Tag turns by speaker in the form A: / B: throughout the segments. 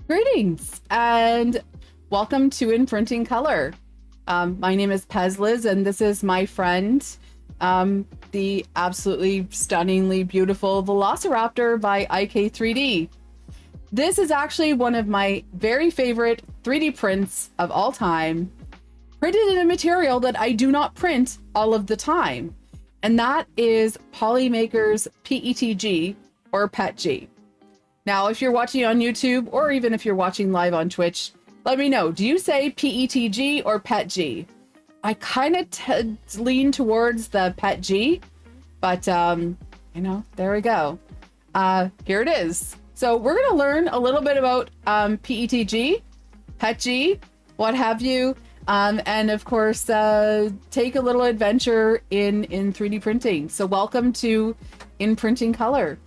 A: Greetings and welcome to In Printing Color. My name is Pezliz and this is my friend, the absolutely stunningly beautiful Velociraptor by IK3D. This is actually one of my very favorite 3D prints of all time, printed in a material that I do not print all of the time, and that is Polymaker's PETG or PETG. Now, if you're watching on YouTube or even if you're watching live on Twitch, let me know. Do you say PETG or PETG? I kind of lean towards the PETG, but there we go. Here it is. So we're going to learn a little bit about PETG, PETG, what have you, and of course, take a little adventure in 3D printing. So welcome to In Printing Color.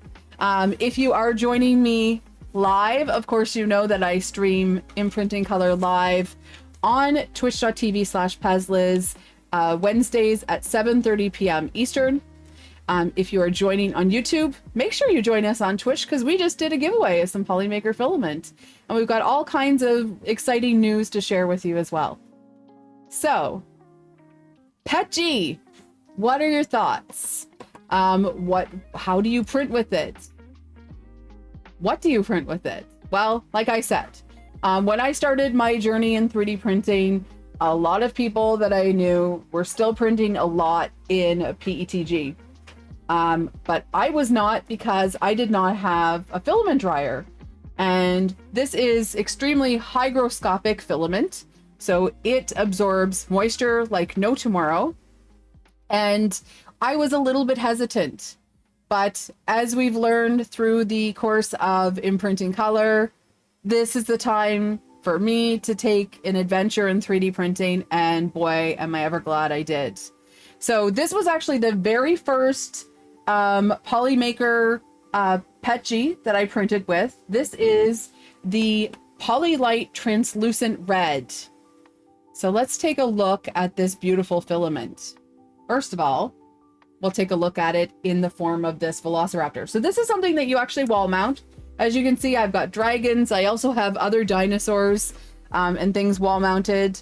A: If you are joining me live, of course, you know that I stream In Printing Color live on twitch.tv/pezliz, Wednesdays at 7:30 p.m. Eastern. If you are joining on YouTube, make sure you join us on Twitch because we just did a giveaway of some Polymaker filament. And we've got all kinds of exciting news to share with you as well. So, PETG, what are your thoughts? How do you print with it? What do you print with it? Well, like I said, when I started my journey in 3D printing, a lot of people that I knew were still printing a lot in PETG. But I was not, because I did not have a filament dryer. And this is extremely hygroscopic filament. So it absorbs moisture like no tomorrow. And I was a little bit hesitant, but as we've learned through the course of In Printing Color, this is the time for me to take an adventure in 3D printing, and boy, am I ever glad I did. So this was actually the very first Polymaker PETG that I printed with. This is the Polylite Translucent Red. So let's take a look at this beautiful filament. First of all, we'll take a look at it in the form of this Velociraptor. So this is something that you actually wall mount. As you can see, I've got dragons. I also have other dinosaurs and things wall mounted.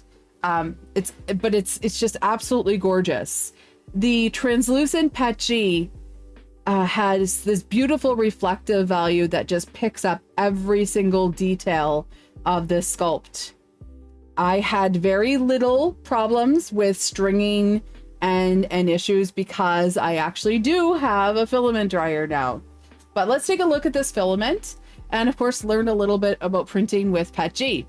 A: It's just absolutely gorgeous. The translucent PETG has this beautiful reflective value that just picks up every single detail of this sculpt. I had very little problems with stringing and issues because I actually do have a filament dryer now. But let's take a look at this filament and of course learn a little bit about printing with PETG.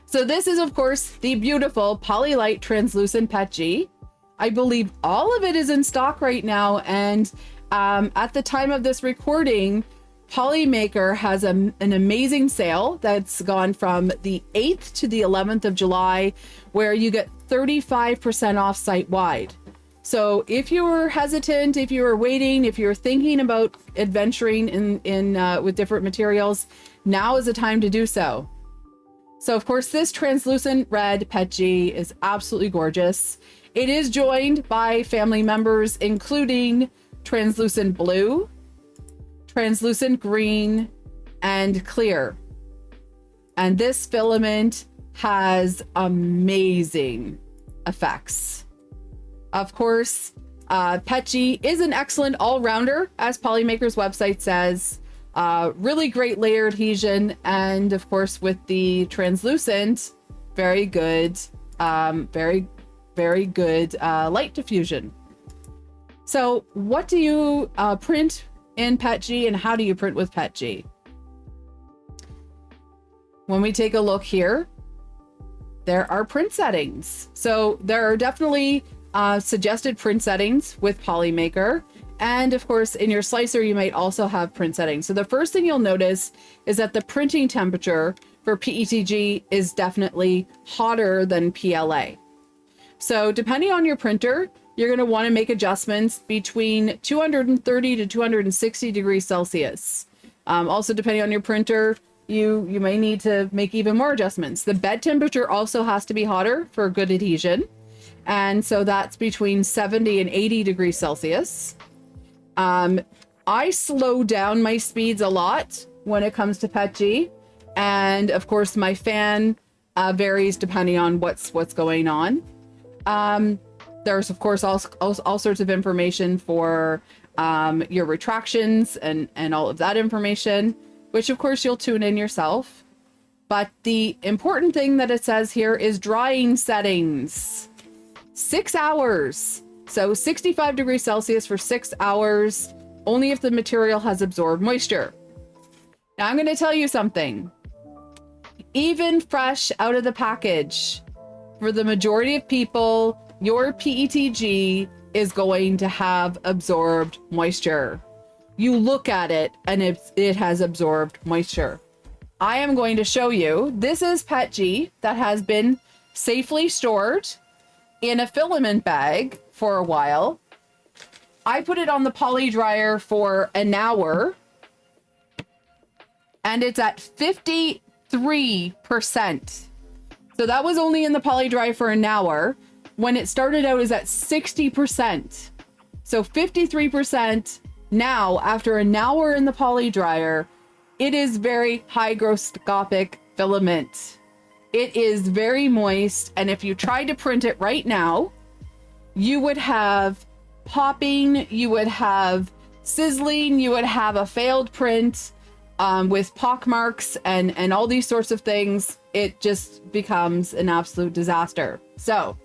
A: So this is of course the beautiful Polylite Translucent PETG. I believe all of it is in stock right now, and at the time of this recording, Polymaker has an amazing sale that's gone from the 8th to the 11th of July, where you get 35% off site-wide. So if you were hesitant, if you were waiting, if you were thinking about adventuring in with different materials, now is the time to do so. So of course, this translucent red PETG is absolutely gorgeous. It is joined by family members, including translucent blue, translucent green, and clear. And this filament has amazing effects. Of course, PETG is an excellent all-rounder, as Polymaker's website says. Really great layer adhesion, and of course with the translucent, very good light diffusion. So what do you print in PETG, and how do you print with PETG? When we take a look here, there are print settings. So there are definitely suggested print settings with Polymaker. And of course, in your slicer, you might also have print settings. So the first thing you'll notice is that the printing temperature for PETG is definitely hotter than PLA. So depending on your printer, you're going to want to make adjustments between 230 to 260 degrees Celsius. Also, depending on your printer, you may need to make even more adjustments. The bed temperature also has to be hotter for good adhesion. And so that's between 70 and 80 degrees Celsius. I slow down my speeds a lot when it comes to PETG. And of course, my fan varies depending on what's going on. There's of course all sorts of information for your retractions and all of that information, which of course you'll tune in yourself. But the important thing that it says here is drying settings. 6 hours. So 65 degrees Celsius for 6 hours, only if the material has absorbed moisture. Now I'm going to tell you something. Even fresh out of the package, for the majority of people, your PETG is going to have absorbed moisture. You look at it and it has absorbed moisture. I am going to show you, this is PETG that has been safely stored in a filament bag for a while. I put it on the poly dryer for an hour and it's at 53%. So that was only in the poly dryer for an hour. When it started out, is at 60%. So 53% now, after an hour in the poly dryer, it is very hygroscopic filament. It is very moist. And if you tried to print it right now, you would have popping, you would have sizzling, you would have a failed print with pock marks and all these sorts of things. It just becomes an absolute disaster. So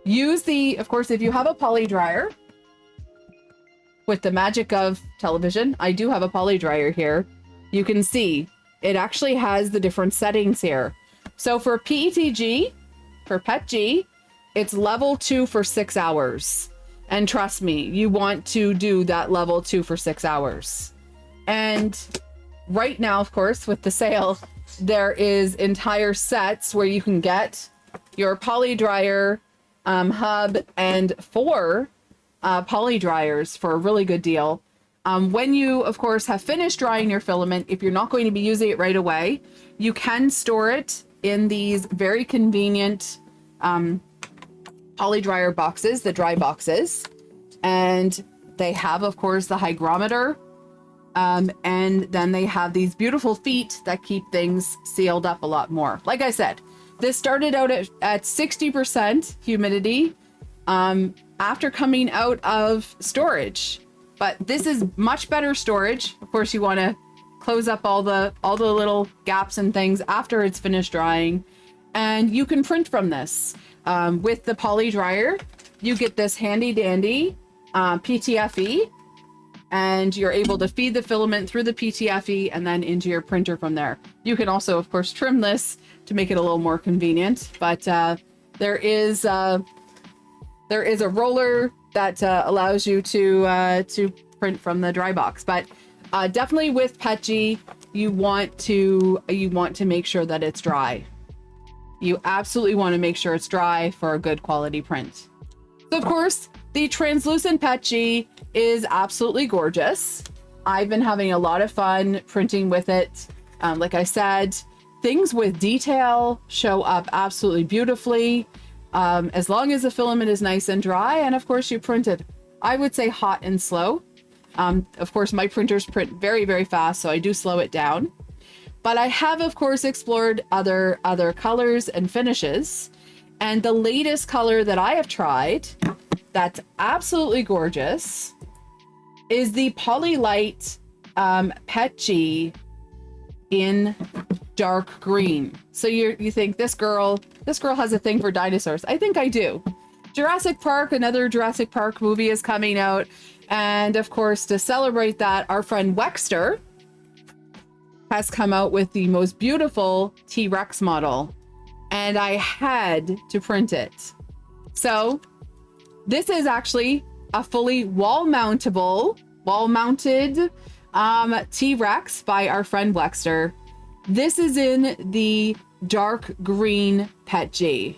A: use of course, if you have a poly dryer, with the magic of television, I do have a poly dryer here. You can see it actually has the different settings here. So for PETG, for PETG, it's level 2 for 6 hours. And trust me, you want to do that level 2 for 6 hours. And right now, of course, with the sale, there is entire sets where you can get your poly dryer hub and 4 poly dryers for a really good deal. When you, of course, have finished drying your filament, if you're not going to be using it right away, you can store it in these very convenient poly dryer boxes, the dry boxes. And they have, of course, the hygrometer. And then they have these beautiful feet that keep things sealed up a lot more. Like I said, this started out at 60% humidity after coming out of storage. But this is much better storage. Of course, you want to close up all the little gaps and things after it's finished drying. And you can print from this. With the poly dryer, you get this handy dandy PTFE, and you're able to feed the filament through the PTFE and then into your printer from there. You can also, of course, trim this to make it a little more convenient. But there is a roller that allows you to print from the dry box. But definitely with PETG, you want to make sure that it's dry. You absolutely want to make sure it's dry for a good quality print. So of course, the translucent PETG is absolutely gorgeous. I've been having a lot of fun printing with it. Like I said, things with detail show up absolutely beautifully. As long as the filament is nice and dry, and of course you print it, I would say hot and slow. Of course, my printers print very, very fast, so I do slow it down. But I have, of course, explored other colors and finishes. And the latest color that I have tried that's absolutely gorgeous is the Polylite PETG in dark green. So you think this girl has a thing for dinosaurs. I think I do. Jurassic Park, another Jurassic Park movie is coming out. And of course, to celebrate that, our friend Wexter has come out with the most beautiful T-Rex model. And I had to print it. So this is actually a fully wall-mounted T-Rex by our friend Wexter. This is in the dark green PETG.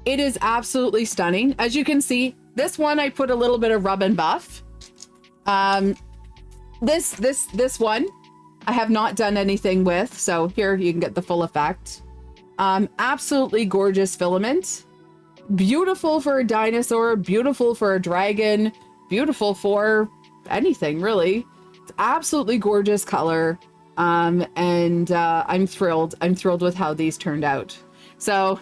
A: It is absolutely stunning. As you can see, this one I put a little bit of rub and buff. This one I have not done anything with, so here you can get the full effect. Absolutely gorgeous filament. Beautiful for a dinosaur, beautiful for a dragon, beautiful for anything really. It's absolutely gorgeous color. And I'm thrilled. I'm thrilled with how these turned out. So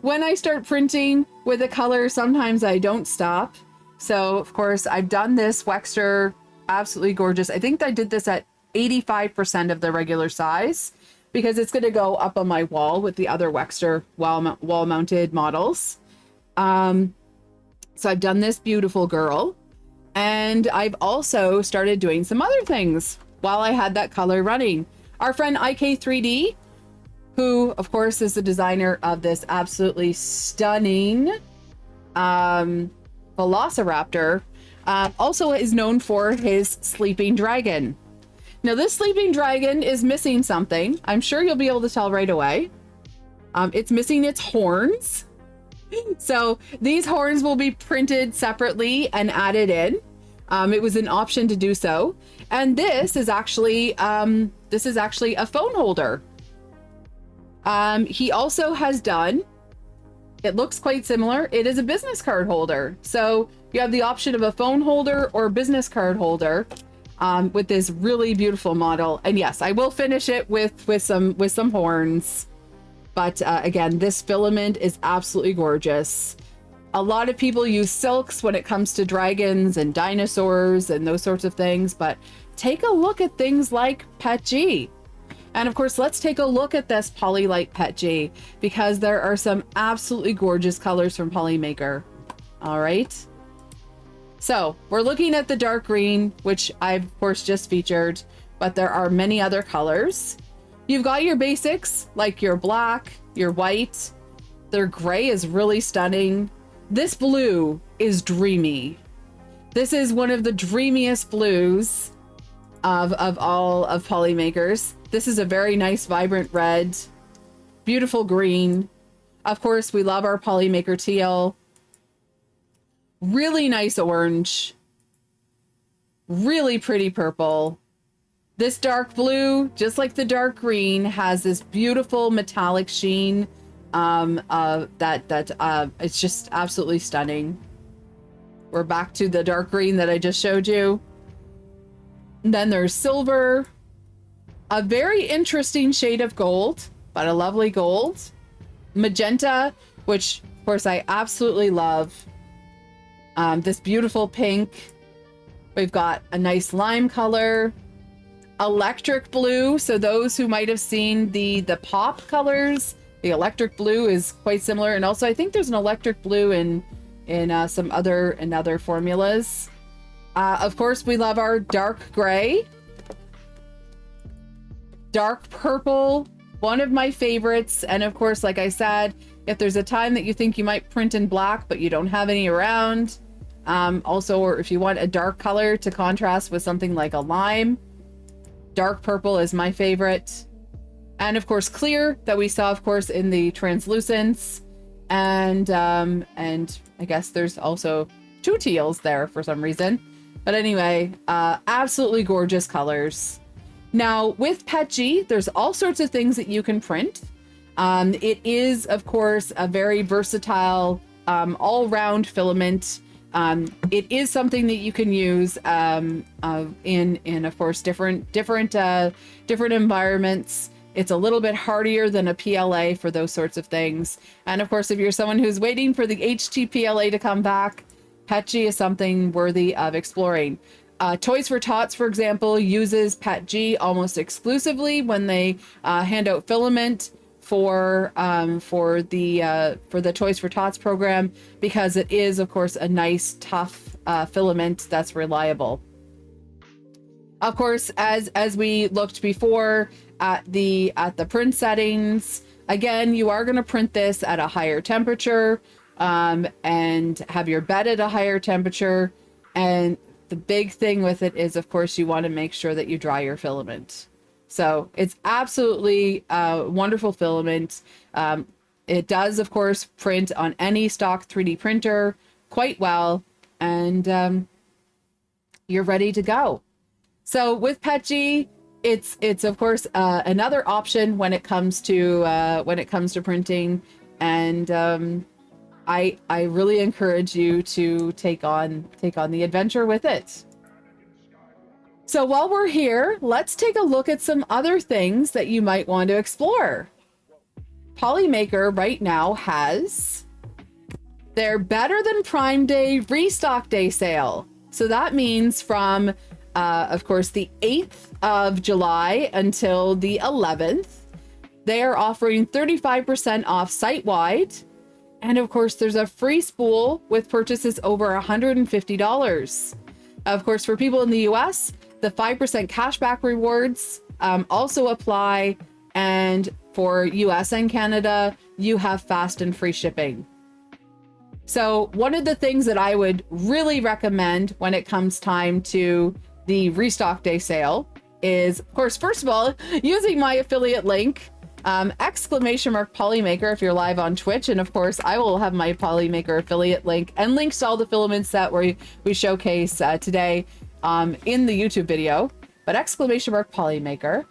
A: when I start printing with a color, sometimes I don't stop. So of course I've done this Wexter, absolutely gorgeous. I think I did this at 85% of the regular size because it's going to go up on my wall with the other Wexter wall mounted models. So I've done this beautiful girl, and I've also started doing some other things while I had that color running. Our friend IK3D, who of course is the designer of this absolutely stunning Velociraptor, also is known for his sleeping dragon. Now this sleeping dragon is missing something. I'm sure you'll be able to tell right away. It's missing its horns. So these horns will be printed separately and added in. It was an option to do so. And this is actually a phone holder. He also has done, it looks quite similar. It is a business card holder. So you have the option of a phone holder or business card holder with this really beautiful model. And yes, I will finish it with some horns. But again, this filament is absolutely gorgeous. A lot of people use silks when it comes to dragons and dinosaurs and those sorts of things, but take a look at things like PETG. And of course, let's take a look at this Polylite PETG because there are some absolutely gorgeous colors from Polymaker. All right. So we're looking at the dark green, which I've of course just featured, but there are many other colors. You've got your basics like your black, your white. Their gray is really stunning. This blue is dreamy. This is one of the dreamiest blues of all of Polymakers. This is a very nice, vibrant red, beautiful green. Of course, we love our Polymaker teal. Really nice orange. Really pretty purple. This dark blue, just like the dark green, has this beautiful metallic sheen. It's just absolutely stunning. We're back to the dark green that I just showed you. And then there's silver, a very interesting shade of gold, but a lovely gold. Magenta, which of course I absolutely love. This beautiful pink. We've got a nice lime color. Electric blue, so those who might have seen the pop colors, the electric blue is quite similar. And also I think there's an electric blue in some other formulas. Of course, we love our dark gray. Dark purple, one of my favorites. And of course, like I said, if there's a time that you think you might print in black, but you don't have any around, also, or if you want a dark color to contrast with something like a lime, dark purple is my favorite. And of course, clear that we saw, of course, in the translucence. And I guess there's also two teals there for some reason. But anyway, absolutely gorgeous colors. Now with PETG, there's all sorts of things that you can print. It is, of course, a very versatile, all-round filament. It is something that you can use in of course different environments. It's a little bit hardier than a PLA for those sorts of things. And of course, if you're someone who's waiting for the HT-PLA to come back, PETG is something worthy of exploring. Toys for Tots, for example, uses PETG almost exclusively when they hand out filament for the Toys for Tots program, because it is, of course, a nice, tough filament that's reliable. Of course, as we looked before at the print settings, again, you are going to print this at a higher temperature and have your bed at a higher temperature. And the big thing with it is, of course, you want to make sure that you dry your filament. So it's absolutely wonderful filament. It does, of course, print on any stock 3D printer quite well, and you're ready to go. So with PETG, it's of course another option when it comes to printing, and I really encourage you to take on the adventure with it. So while we're here, let's take a look at some other things that you might want to explore. Polymaker right now has their Better Than Prime Day Restock Day sale. So that means from, of course, the 8th of July until the 11th, they are offering 35% off site-wide. And of course, there's a free spool with purchases over $150. Of course, for people in the US, the 5% cashback rewards also apply. And for US and Canada, you have fast and free shipping. So one of the things that I would really recommend when it comes time to the Restock Day sale is, of course, first of all, using my affiliate link, !Polymaker if you're live on Twitch. And of course, I will have my Polymaker affiliate link and links to all the filaments that we showcase today in the YouTube video. But !Polymaker.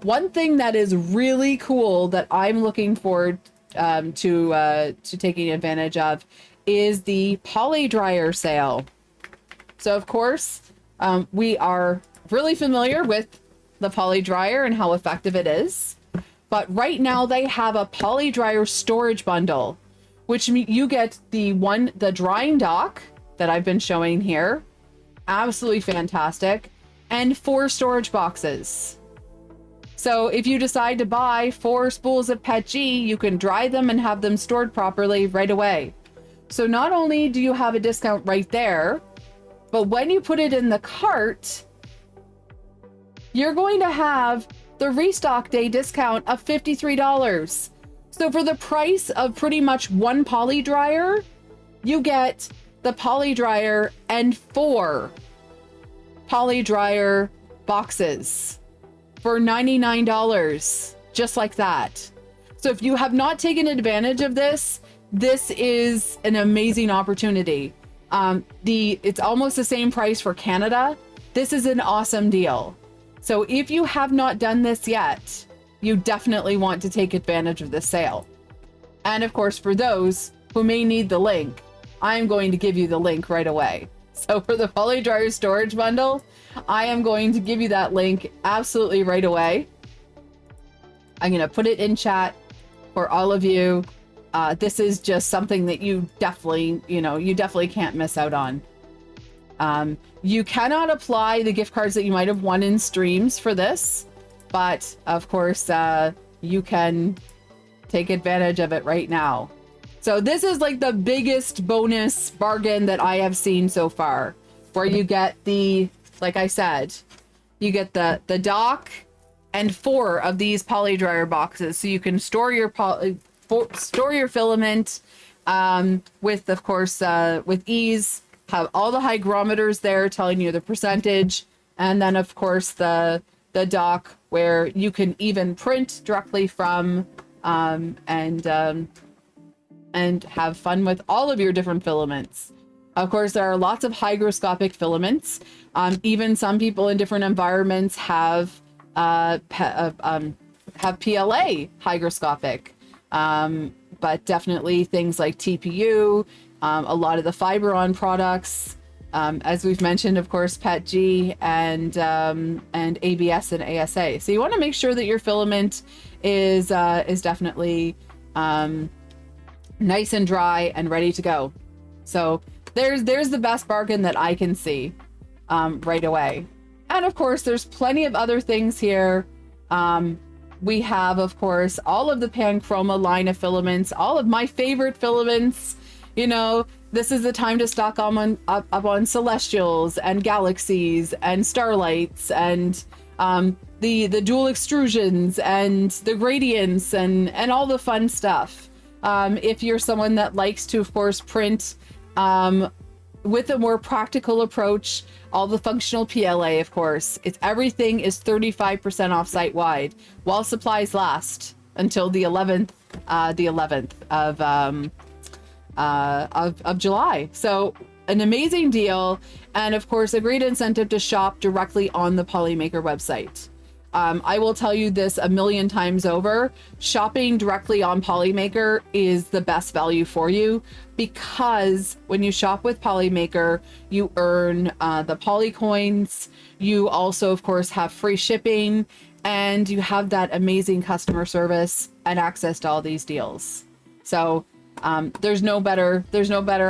A: One thing that is really cool that I'm looking forward to taking advantage of is the poly dryer sale. So of course, we are really familiar with the poly dryer and how effective it is. But right now they have a poly dryer storage bundle, which you get the drying dock that I've been showing here. Absolutely fantastic. And 4 storage boxes. So if you decide to buy 4 spools of PETG, you can dry them and have them stored properly right away. So not only do you have a discount right there, but when you put it in the cart, you're going to have the Restock Day discount of $53. So for the price of pretty much 1 poly dryer, you get the poly dryer and 4 poly dryer boxes for $99, just like that. So if you have not taken advantage of this, this is an amazing opportunity. It's almost the same price for Canada. This is an awesome deal. So if you have not done this yet, you definitely want to take advantage of this sale. And of course, for those who may need the link, I'm going to give you the link right away. So for the poly dryer storage bundle, I am going to give you that link absolutely right away. I'm going to put it in chat for all of you. This is just something that you definitely can't miss out on. You cannot apply the gift cards that you might have won in streams for this, but of course, you can take advantage of it right now. So this is like the biggest bonus bargain that I have seen so far, where you get like I said, you get the dock and 4 of these poly dryer boxes, so you can store your filament with, of course, with ease. Have all the hygrometers there telling you the percentage, and then of course the dock where you can even print directly from and have fun with all of your different filaments. Of course, there are lots of hygroscopic filaments. Even some people in different environments have PLA hygroscopic, but definitely things like TPU, a lot of the Fiberon products, as we've mentioned, of course, PETG and ABS and ASA. So you want to make sure that your filament is definitely nice and dry and ready to go. So there's the best bargain that I can see right away. And of course, there's plenty of other things here. We have, of course, all of the Panchroma line of filaments, all of my favorite filaments. You know, this is the time to stock up on Celestials and Galaxies and Starlights and the dual extrusions and the gradients and all the fun stuff. If you're someone that likes to, of course, print with a more practical approach, all the functional PLA, of course, everything is 35% off site wide while supplies last until the 11th of July. So an amazing deal, and of course a great incentive to shop directly on the Polymaker website. I will tell you this a million times over. Shopping directly on Polymaker is the best value for you, because when you shop with Polymaker, you earn the Poly coins. You also, of course, have free shipping, and you have that amazing customer service and access to all these deals. So there's no better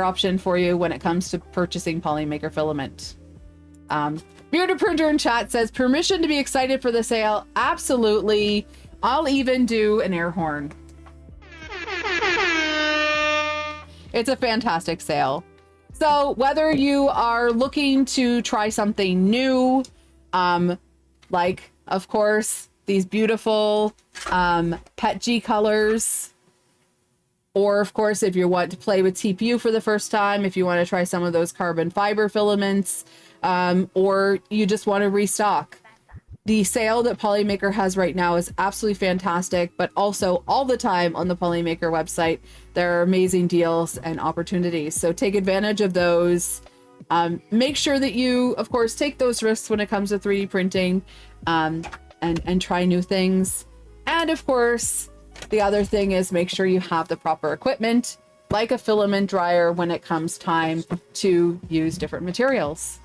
A: option for you when it comes to purchasing Polymaker filament. Bearded Printer in chat says, permission to be excited for the sale. Absolutely. I'll even do an air horn. It's a fantastic sale. So whether you are looking to try something new, like, of course, these beautiful PETG colors, or of course, if you want to play with TPU for the first time, if you want to try some of those carbon fiber filaments, or you just want to restock. The sale that Polymaker has right now is absolutely fantastic, but also all the time on the Polymaker website, there are amazing deals and opportunities. So take advantage of those. Make sure that you, of course, take those risks when it comes to 3D printing, and try new things. And of course, the other thing is make sure you have the proper equipment, like a filament dryer, when it comes time to use different materials.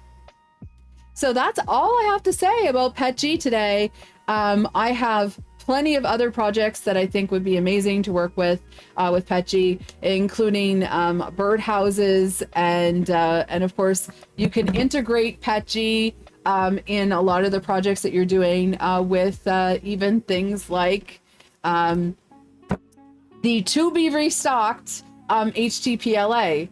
A: So that's all I have to say about PETG today. I have plenty of other projects that I think would be amazing to work with PETG, including birdhouses, and of course you can integrate PETG in a lot of the projects that you're doing, with even things like the to be restocked HTPLA.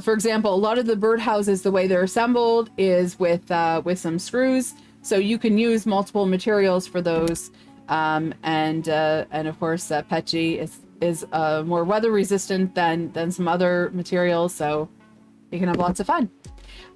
A: For example, a lot of the birdhouses, the way they're assembled is with some screws, so you can use multiple materials for those. And of course, PETG is more weather resistant than some other materials, so you can have lots of fun.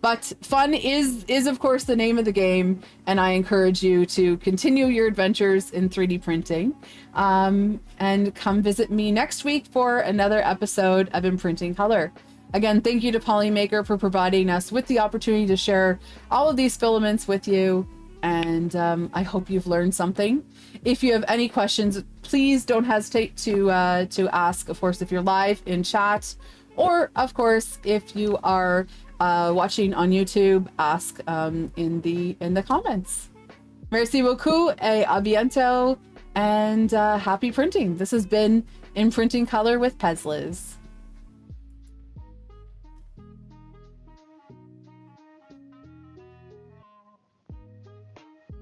A: But fun is of course the name of the game, and I encourage you to continue your adventures in 3D printing, and come visit me next week for another episode of Imprinting Color. Again, thank you to Polymaker for providing us with the opportunity to share all of these filaments with you, and I hope you've learned something. If you have any questions, please don't hesitate to ask, of course, if you're live in chat, or of course, if you are watching on YouTube, ask in the comments. Merci beaucoup, et à bientôt, and happy printing. This has been Imprinting Color with pezliz.